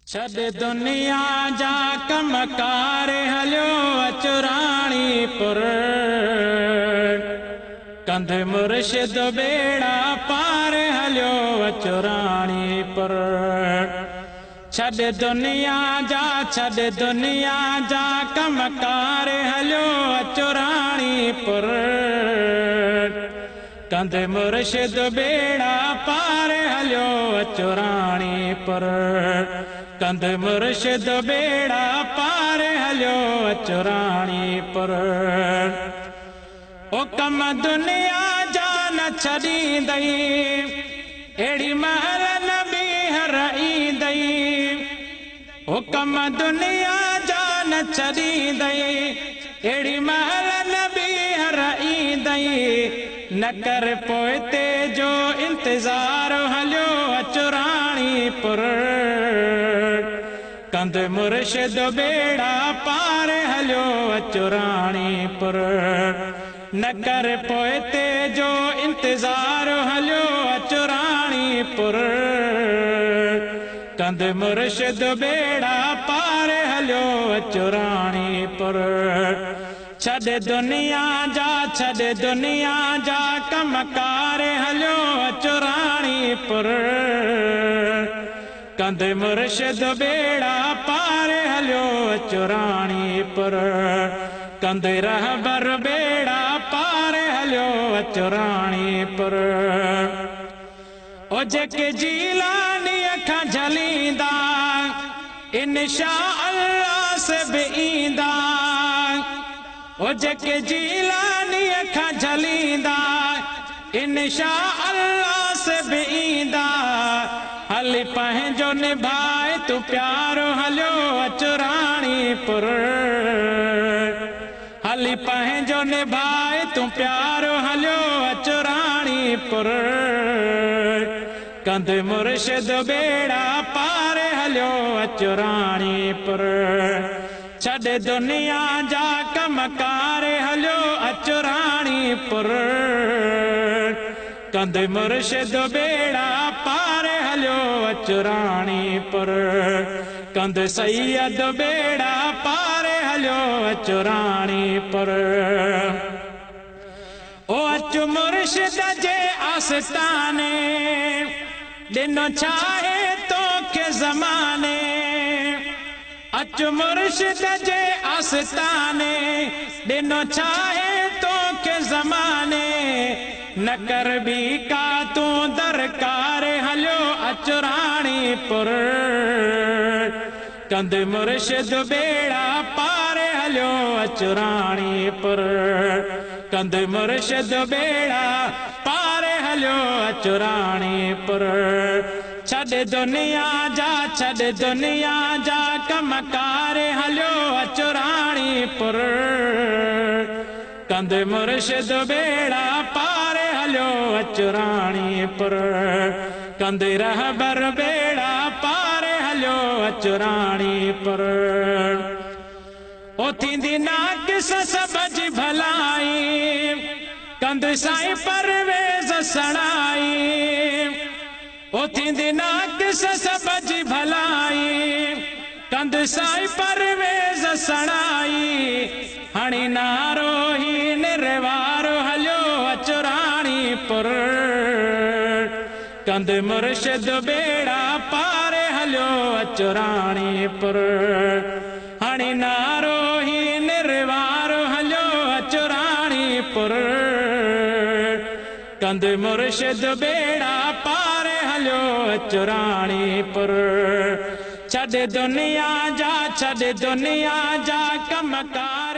छॾ दुनिया जा कमकार हलियो अचुराणीपुर कंध मुर्शिद बेड़ा पार हलियो अचुराणीपुर। छॾ दुनिया जा कमकार हलियो अचुराणीपुर कंध मुर्शिद बेड़ा पार हलियो अचुराणीपुर कंध मुर्शिद बेड़ा पार हलियो अचुराणीपुर। ओ कम दुनिया जा न छॾींदई अहिड़ी महल न ॿीहर ईंदई। ओ कम दुनिया जा न छॾींदई अहिड़ी महल न ॿीहर ईंदई। न कर पोइते जो इंतज़ार हलियो अचुराणीपुर कंध मुर्शिद बेड़ा पार हलियो अचुराणीपुर। न कर पोइते जो इंतज़ार हलियो अचुराणीपुर कंध मुर्शिद बेड़ा पार हलियो अचुराणीपुर। छॾ दुनिया जा कमकार हलियो अचुराणीपुर कंध मुर्शिद बेड़ा पार हलियो अचुराणीपुर कंध रहबर बेड़ा पार हलियो अचुराणीपुर। ओ जेके जीलानीअ खां झलींदा इंशा अल्लाह से बि ईंदा। ओ जेके जीलानीअ खां झलींदा इंशा अल्लाह से बि ईंदा। हली पंहिंजो निभाए तू प्यारो हलियो अचुराणीपुर हली पंहिंजो निभाए तू प्यारो हलियो अचुराणीपुर कंध मुर्शिद बेड़ा पार हलियो अचुराणीपुर। छॾ दुनिया जा कमकार हलियो अचुराणीपुर कंध मुर्शिद बेड़ा पार हलियो अचुराणीपुर कंध सैयद बेड़ा पार हलियो अचुराणीपुर। ओ अचु मुर्शिद जे आस्ताने ॾिनो छाहे तोखे ज़माने। अचु मुर्शिद जे आस्ताने ॾिनो छाहे तोखे ज़माने। न कर बि का तूं दरकार हलियो अचुराणीपुर कंध मुर्शिद बेड़ा पार हलियो अचुराणीपुर कंध मुर्शिद बेड़ा पार हलियो अचुराणीपुर। छॾ दुनिया जा कमकार हलियो अचुराणीपुर कंध मुर्शिद बेड़ा पार हलियो अचुराणीपुर कंध रहबर बेड़ा पार हलियो अचुराणीपुर। ओ थींदी नाकिस सब जी भलाई कंध साईं परवेज़ सणाई। ओ थींदी नाकिस सब जी भलाई कंध साईं परवेज़ सणाई। हणी नारो ही निर्वारो हलियो अचुराणीपुर कंध मुर्शिद बेड़ा पार हलियो अचुराणीपुर हणी नारो ही निर्वारो हलियो अचुराणीपुर कंध मुर्शिद बेड़ा पार हलियो अचुराणीपुर। छॾ दुनिया जा कमकार